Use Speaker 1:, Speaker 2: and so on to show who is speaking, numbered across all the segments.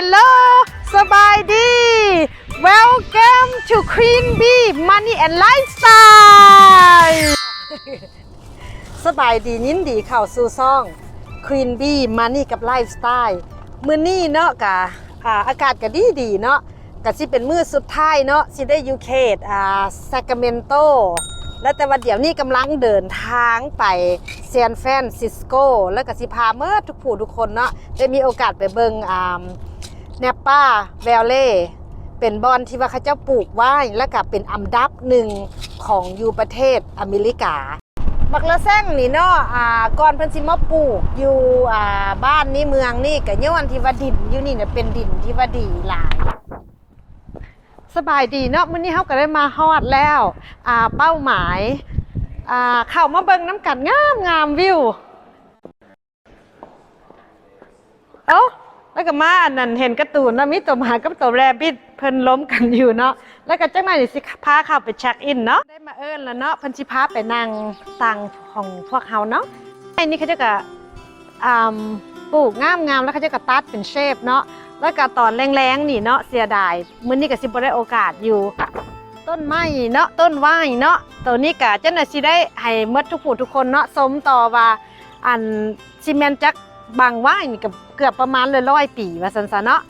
Speaker 1: Hello สบายดี Welcome to Queen Bee Money and Lifestyle สบายดียินดีเข้าสู่ซ่อง Queen Bee Money กับ Lifestyle มื้อนี้เนาะกะอากาศก็ดีเนาะก็สิเป็นมื้อสุดท้ายเนาะสิได้อยู่เขตซาคราเมนโตแล้วแต่ว่าเดี๋ยวนี้กำลังเดินทางไปซานฟรานซิสโกแล้วก็สิพาเมื่อทุกผู้ทุกคนเนาะได้มีโอกาสไปเบิ่งNapa Valley เป็นบอนที่ว่าเขาเจ้าปลูกไว้แล้วก็เป็นอันดับหนึ่งของอยู่ประเทศอเมริกาบักละแซงนี่เนาะก่อนเพิ่นสิมาปลูกอยู่บ้านนี้เมืองนี่ก็ย้อนที่ว่าดินอยู่นี่เนี่ยเป็นดินที่ว่าดีหลายสบายดีเนาะมื้อนี้เฮาก็ได้มาฮอดแล้วเป้าหมายเข้ามาเบิ่งน้ำกันงามวิวแล้วก็มาอันนั้นเห็นการ์ตูนนะมีตัวหมากับตัวแรบบิทเพิ่นล้มกันอยู่เนาะแล้วก็จังไหนสิพาเข้าไปเช็คอินเนาะได้มาเอิ้นแล้วเนาะเพิ่นสิพาไปนั่งตังของพวกเฮาเนาะไอ้นี่เขาจะก็ปลูกงามแล้วเขาจะก็ตัดเป็นเชฟเนาะแล้วก็ตอนแรงๆนี่เนาะเสียดายมื้อนี้ก็สิบ่ได้โอกาสอยู่ต้นไม้เนาะต้นไม้เนาะตัวนี้ก็จังได๋สิได้ให้หมดทุกผู้ทุกคนเนาะสมต่อว่าอันซีเมนต์จักบางว่ายนี่ก็เกือบประมาณ100 ปีว่าซั่นซะเนาะ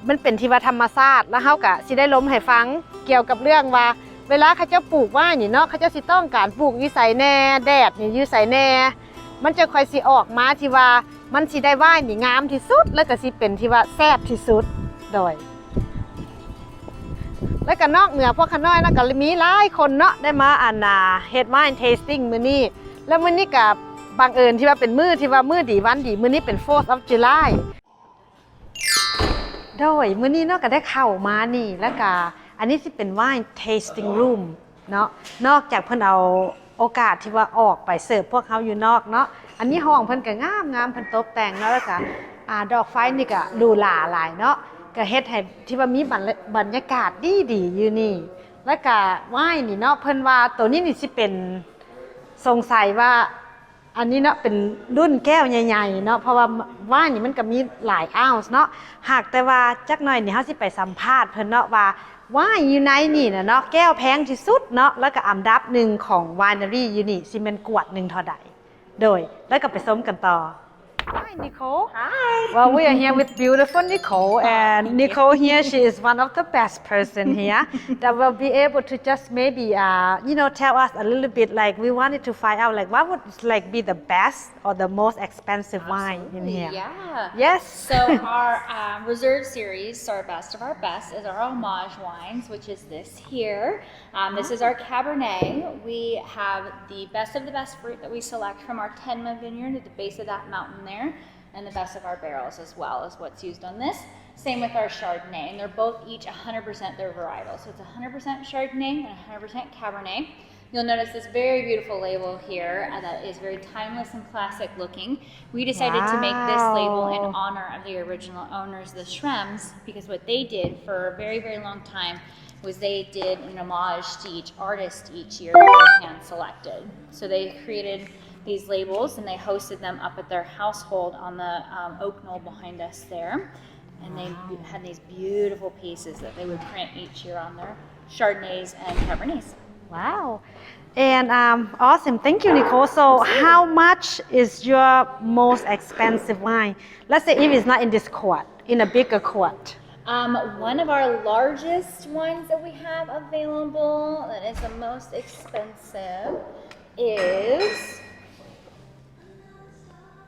Speaker 1: มันเป็นที่ว่าธรรมชาติแล้วเฮาก็สิได้ล้มให้ฟังเกี่ยวกับเรื่องว่าเวลาเขาจะปลูกว่ายนี่เนาะเขาจะสิต้องการปลูกอยู่ไสแน่แดดนี่อยู่ไสแน่มันจะค่อยสิออกมาที่ว่ามันสิได้ว่ายนี่งามที่สุดแล้วก็สิเป็นที่ว่าแซ่บที่สุดโดยแล้วก็นอกเหนือพวกขน้อยนะก็มีหลายคนเนาะได้มาเฮ็ดไวน์เทสติ้งมื้อนี้แล้วมื้อนี้ก็บังเอิญที่ว่าเป็นมื้อที่ว่ามื้อดีวันดีมื้อนี้เป็น 4th of July โดยมื้อนี้เนาะก็ได้เข้ามานี่แล้วก็อันนี้สิเป็น wine tasting room เนาะนอกจากเพิ่นเอาโอกาสที่ว่าออกไปเสิร์ฟพวกเฮาอยู่นอกเนาะอันนี้ห้องเพิ่นก็งามเพิ่นตกแต่งเนาะแล้วก็ดอกไฟนี่ก็ดูหลาหลายเนาะก็เฮ็ดให้ที่ว่ามีบรรยากาศดีอยู่นี่แล้วก็ไวน์นี่เนาะเพิ่นว่าตัวนี้นี่สิเป็นสงสัยว่าอันนี้เนาะเป็นรุ่นแก้วใหญ่ๆเนาะเพราะว่าว่านนี่มันก็มีหลายออนซ์เนาะหากแต่ว่าจักหน่อยนี่เฮาสิไปสัมภาษณ์เพิ่นเนาะว่าว่านอยู่ในนี่น่ะเนาะแก้วแพงที่สุดเนาะแล้วก็อันดับหนึ่งของไวนารี่อยู่นี่สิแม่นกวดนึงเท่าใดโดยแล้วก็ไปชมกันต่อ Hi Nicole.
Speaker 2: Hi.
Speaker 1: Well, we are here with beautiful Nicole, and Nicole here, she is one of the best person here that will be able to just maybe, tell us a little bit. Like we wanted to find out, like what would like be the best or the most expensive wine in here?
Speaker 2: Yeah.
Speaker 1: Yes.
Speaker 2: So our reserve series, so our best of our best, is our homage wines, which is this here. This is our Cabernet. We have the best of the best fruit that we select from our 10-month vineyard at the base of that mountain there. And the best of our barrels as well is what's used on this. Same with our Chardonnay, and they're both each 100% their varietal. So it's 100% Chardonnay and 100% Cabernet. You'll notice this very beautiful label here that is very timeless and classic looking. We decided to make this label in honor of the original owners, the Schrems, because what they did for a very, very long time was they did an homage to each artist each year that they hand selected. So they created these labels and they hosted them up at their household on the oak knoll behind us there, and they had these beautiful pieces that they would print each year on their Chardonnays and Cabernets.
Speaker 1: Wow. And awesome. Thank you, Nicole. So how much is your most expensive wine? Let's say if it's not in this quart, in a bigger quart.
Speaker 2: One of our largest wines that we have available that is the most expensive is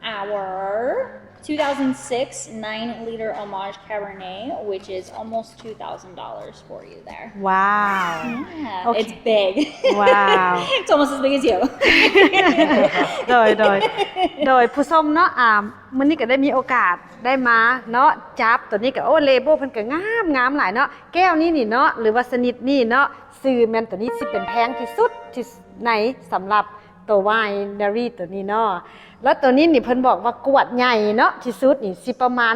Speaker 2: our 2006 9-liter homage Cabernet, which is almost $2,000 for you there.
Speaker 1: Wow.
Speaker 2: Yeah,
Speaker 1: Okay.
Speaker 2: It's big.
Speaker 1: Wow.
Speaker 2: It's almost as big as you.
Speaker 1: โดยผู้ชมเนาะมื้อนี้ก็ได้มีโอกาสได้มาเนาะจับตัวนี้ก็เลเบลเพิ่นก็งามหลายเนาะแก้วนี้นี่เนาะหรือว่าชนิดนี้เนาะซื้อแม่นตัวนี้สิเป็นแพงที่สุดที่ในสำหรับตัวไวนารี่ตัวนี้เนาะแล้วตัวนี้นี่เพิ่นบอกว่ากวดใหญ่เนาะที่สุดนี่สิประมาณ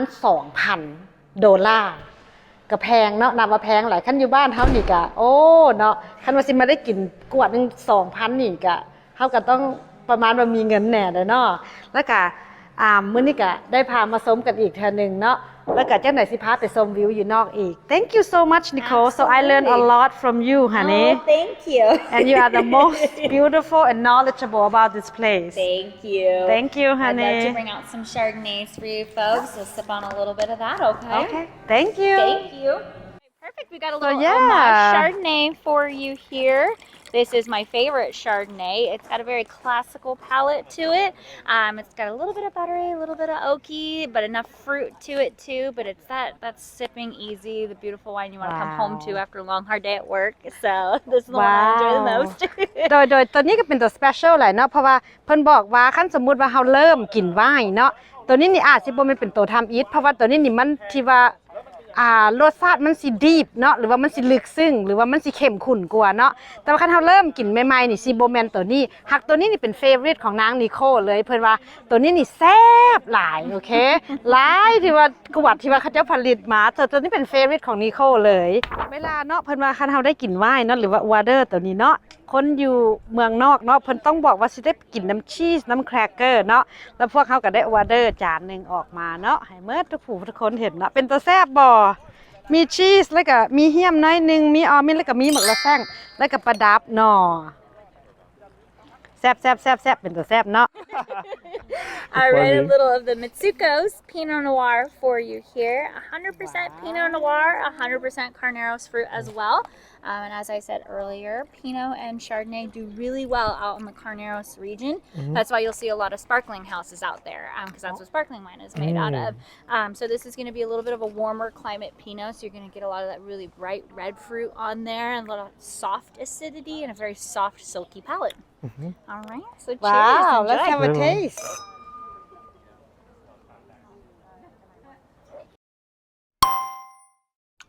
Speaker 1: $2,000 ก็แพงเนาะนับว่าแพงหลายคันอยู่บ้านเฮานี่ก็โอ้เนาะคันว่าสิมาได้กินกวดนึง 2,000 นี่ก็เฮาก็ต้องประมาณว่ามีเงินแน่เด้อเนาะแล้วก็ มื้อนี้ก็ได้พามาชมกันอีกเทื่อนึงเนาะแล้วก็จังได๋สิพาไปชมวิวอยู่นอกอีก Thank you so much Nicole so I learned a lot from you honey
Speaker 2: Oh, thank you.
Speaker 1: and you are the most beautiful and knowledgeable about this place
Speaker 2: Thank you.
Speaker 1: Thank you
Speaker 2: I'd
Speaker 1: honey
Speaker 2: love to bring out some Chardonnays for you folks. We'll sip on a little bit of that, okay?
Speaker 1: Okay thank you
Speaker 2: Thank you. Perfect. We got a little
Speaker 1: yeah.
Speaker 2: homage Chardonnay for you here. This is my favorite Chardonnay. It's got a very classical palate to it. It's got a little bit of buttery, a little bit of oaky, but enough fruit to it too. But it's that's sipping easy, the beautiful wine you want to come home to after a long hard day at work. So this is the one I enjoy the most.
Speaker 1: โดยตัวนี้ก็เป็นตัว special แหละเนาะเพราะว่าเพิ่นบอกว่าคันสมมุติว่าเฮาเริ่มกินไวน์เนาะตัวนี้นี่อาจสิบ่แม่นเป็นตัวทำอีทเพราะว่าตัวนี้นี่มันที่ว่ารสชาติมันสิดีฟเนาะหรือว่ามันสิลึกซึ้งหรือว่ามันสิเข้มข้นกว่าเนาะแต่ว่าคันเฮาเริ่มกินใหม่ๆนี่สิบ่แม่นตัวนี้หักตัวนี้นี่เป็นเฟเวอริตของนางนิโคลเลยเพิ่นว่าตัวนี้นี่แซ่บหลายโอเคหลายที่ว่ากวดที่ว่าเขาเจ้าผลิตมาตัวนี้เป็นเฟเวอริตของนิโคลเลยเวลาเนาะเพิ่นว่าคันเฮาได้กินไวน์เนาะหรือว่าวอเตอร์ตัวนี้เนาะคนอยู่เมืองนอกเนาะเพิ่นต้องบอกว่าสิได้กินน้ำชีสน้ำแครกเกอร์เนาะแล้วพวกเขาก็ได้ออเดอร์จานนึงออกมาเนาะให้เมื่อทุกผู้ทุกคนเห็นเนาะเป็นตัวแซ่บบ่มีชีสแล้วก็มีเหี้ยมน้อยนึงมีออมมินแล้วก็มีหมักละแซงแล้วก็ประดับเนาะแซ่บเป็นตัวแซ่บเนาะ
Speaker 2: I read a little of the Mitsuko's Pinot Noir for you here. 100% Pinot Noir, 100% Carneros fruit as well. And as I said earlier, Pinot and Chardonnay do really well out in the Carneros region. That's why you'll see a lot of sparkling houses out there, because that's what sparkling wine is made out of. So this is going to be a little bit of a warmer climate Pinot, so you're going to get a lot of that really bright red fruit on there, and a lot of soft acidity, and a very soft, silky palate. All right, so cheers.
Speaker 1: Wow,
Speaker 2: enjoy.
Speaker 1: let's have a taste.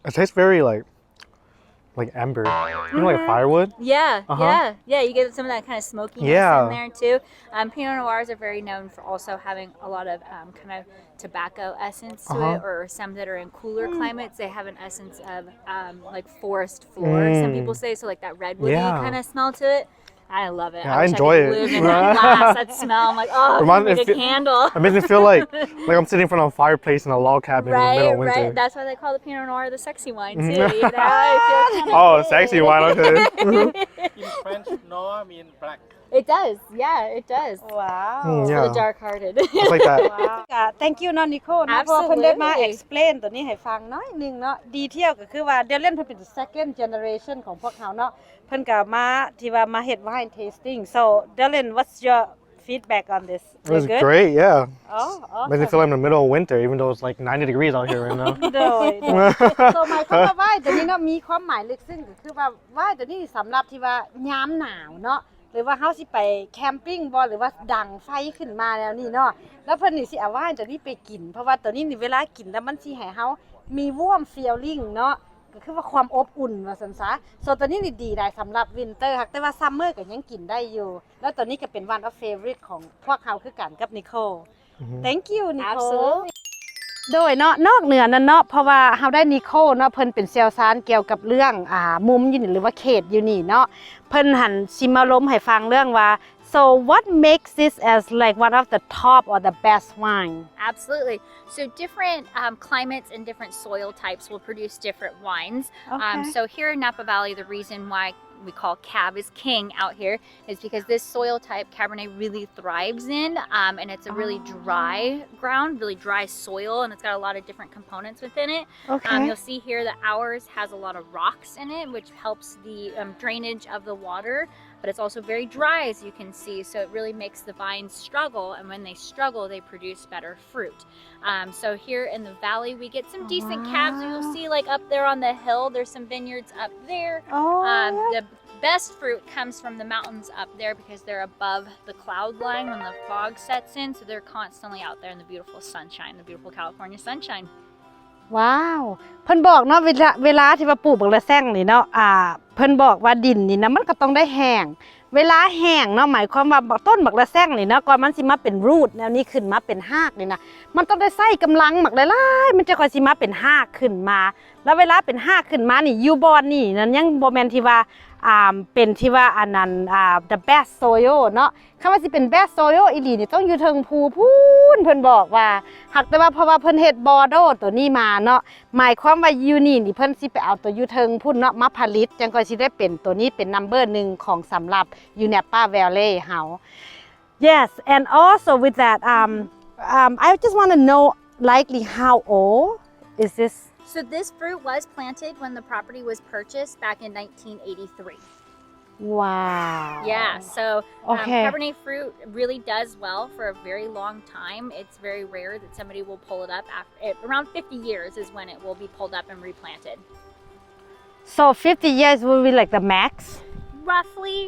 Speaker 3: It tastes very like amber, you know, like firewood.
Speaker 2: Yeah, yeah. You get some of that kind of smokiness in there too. Pinot Noirs are very known for also having a lot of kind of tobacco essence to it, or some that are in cooler climates, they have an essence of like forest floor. Some people say so, like that redwoody kind of smell to it. I love it.
Speaker 3: Yeah, I enjoy it.
Speaker 2: Live in that glass, that smell. I'm like, oh, like a candle.
Speaker 3: It makes me feel like I'm sitting in front of a fireplace in a log cabin in the middle of winter.
Speaker 2: Right. That's why they call the Pinot Noir the sexy wine too. You know? I feel kind of
Speaker 3: Oh, sexy wine, okay.
Speaker 4: In French, Noir means black.
Speaker 2: It does. Yeah, it does.
Speaker 1: Wow.
Speaker 2: For
Speaker 3: Yeah,
Speaker 2: the dark-hearted.
Speaker 3: it's like that.
Speaker 1: ก็ thank you เนาะนิโคลเนาะเพราะว่าเพิ่นได้มา explain ตัวนี้ให้ฟังน้อยนึงเนาะดีเทียลก็คือว่าเดลเลนเพิ่นเป็น second generation ของพวกเขาเนาะเพิ่นก็มาที่ว่ามาเฮ็ด wine tasting so Dylan what's your feedback on this
Speaker 3: It was
Speaker 1: good
Speaker 3: great, yeah.
Speaker 1: Oh
Speaker 3: Makes me feel like I'm in the middle of winter, even though it's like 90 degrees out here right now.
Speaker 1: โดย so หมายความว่า wine ตัวนี้เนาะมีความหมายลึกซึ้งก็คือว่า wine ตัวนี้สำหรับที่ว่ายามหนาวเนาะหรือว่าเฮาสิไปแคมปิ้งบ่หรือว่าดังไฟขึ้นมาแล้วนี่เนาะแล้วเพิ่นนี่สิเอาwineตัวนี้ไปกินเพราะว่าตัวนี้นี่เวลากินแล้วมันสิให้เฮามี warm feeling เนาะก็คือว่าความอบอุ่นว่าซั่นซะส่วนตัวนี้นี่ดีได้สำหรับวินเตอร์ค่ะแต่ว่าซัมเมอร์ก็ยังกินได้อยู่แล้วตัวนี้ก็เป็น one of favorite ของพวกเฮาคือกันกับนิโคล Thank you นิโคล
Speaker 2: Absolutely.
Speaker 1: โดยเนาะนอกเหนือนั้นเนาะเพราะว่าเฮาได้นิโคลเนาะเพิ่นเป็นเซลซานเกี่ยวกับเรื่องมุมอยู่นี่หรือว่าเขตอยู่นี่เนาะเพิ่นหันสิมาล้มให้ฟังเรื่องว่า so what makes this as like one of the top or the best wine
Speaker 2: Absolutely. So different climates and different soil types will produce different wines.
Speaker 1: Okay.
Speaker 2: So here in Napa Valley, the reason why we call Cab is king out here is because this soil type Cabernet really thrives in, and it's a really dry ground, really dry soil, and it's got a lot of different components within it.
Speaker 1: Okay.
Speaker 2: You'll see here that ours has a lot of rocks in it, which helps the drainage of the water, but it's also very dry, as you can see, so it really makes the vines struggle, and when they struggle, they produce better fruit. So here in the valley, we get some decent cabs. You'll see like up there on the hill, there's some vineyards up there. The best fruit comes from the mountains up there because they're above the cloud line when the fog sets in, so they're constantly out there in the beautiful sunshine, the beautiful California sunshine.
Speaker 1: ว้าวเพิ่นบอกเนาะเวลาที่ว่าปลูกบักละแซงนี่เนาะเพิ่นบอกว่าดินนี่นะมันก็ต้องได้แห้งเวลาแห้งเนาะหมายความว่าต้นบักละแซงนี่เนาะก่อนมันสิมาเป็นรูทแนวนี้ขึ้นมาเป็นรากนี่นะมันต้องได้ใส่กำลังหมักหลายๆมันจะค่อยสิมาเป็นรากขึ้นมาแล้วเวลาเป็นรากขึ้นมานี่อยู่บอนนี่นั่นยังบ่แม่นที่ว่า เป็นที่ว่าอันนั้นthe best soil เนาะคำว่าสิเป็น best soil อีหลีนี่ต้องอยู่เทิงภูพูนเพิ่นบอกว่าหักแต่ว่าเพราะว่าเพิ่นเฮ็ดบอร์โดตัวนี้มาเนาะหมายความว่าอยู่นี่เพิ่นสิไปเอาตัวอยู่เทิงพุ่นเนาะมาผลิตจังก็สิได้เป็นตัวนี้เป็น number 1ของสำหรับ Napa Valley เฮา Yes and also with that I just want to know likely how old is this
Speaker 2: So this fruit was planted when the property was purchased back in 1983.
Speaker 1: Wow.
Speaker 2: Yeah, so
Speaker 1: Okay.
Speaker 2: Cabernet fruit really does well for a very long time. It's very rare that somebody will pull it up after around 50 years is when it will be pulled up and replanted.
Speaker 1: So 50 years will be like the max?
Speaker 2: Roughly,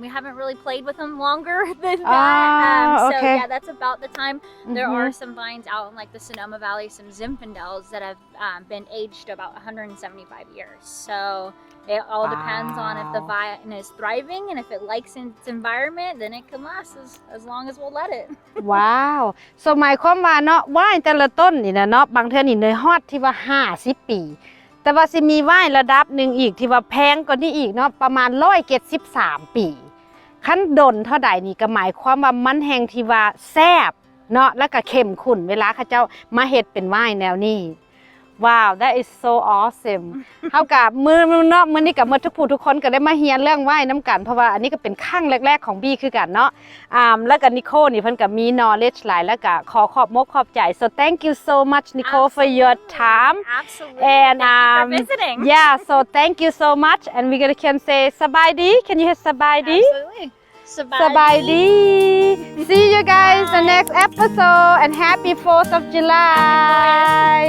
Speaker 2: we haven't really played with them longer than that. So
Speaker 1: okay.
Speaker 2: yeah, that's about the time. There are some vines out in like the Napa Valley, some Zinfandels that have been aged about 175 years. So it all depends on if the vine is thriving and if it likes its environment, then it can last as long as we'll let it.
Speaker 1: Wow. So หมายความว่าเนาะว่ายแต่ละต้นนี่นะเนาะบางเทื่อนี่เนยฮอดที่ว่า50 ปีแต่ว่าสิมีว่ายระดับหนึ่งอีกที่ว่าแพงกว่านี้อีกเนาะประมาณ173 ปีขั้นดนเท่าใดนี่ก็หมายความว่ามันแห่งที่ว่าแซ่บเนาะแล้วก็เข้มข้นเวลาเขาเจ้ามาเฮ็ดเป็นว่ายแนวนี้ Wow that is so awesome เฮากับมื้อเนาะมื้อนี้กับมื้อทุกผู้ทุกคนก็ได้มาเรียนเรื่องว่ายน้ำกันเพราะว่าอันนี้ก็เป็นครั้งแรกๆของบี้คือกันเนาะแล้วก็นิโคนี่เพิ่นก็มี knowledge หลายแล้วก็ขอขอบมกขอบใจ so thank you so much Nicole for your time
Speaker 2: Absolutely.
Speaker 1: and
Speaker 2: Thank you for visiting.
Speaker 1: yeah so thank you so much and we gonna can say สบายดี can you say สบายดี
Speaker 2: Absolutely.
Speaker 1: สบายดี see you guys the next episode and happy 4th of July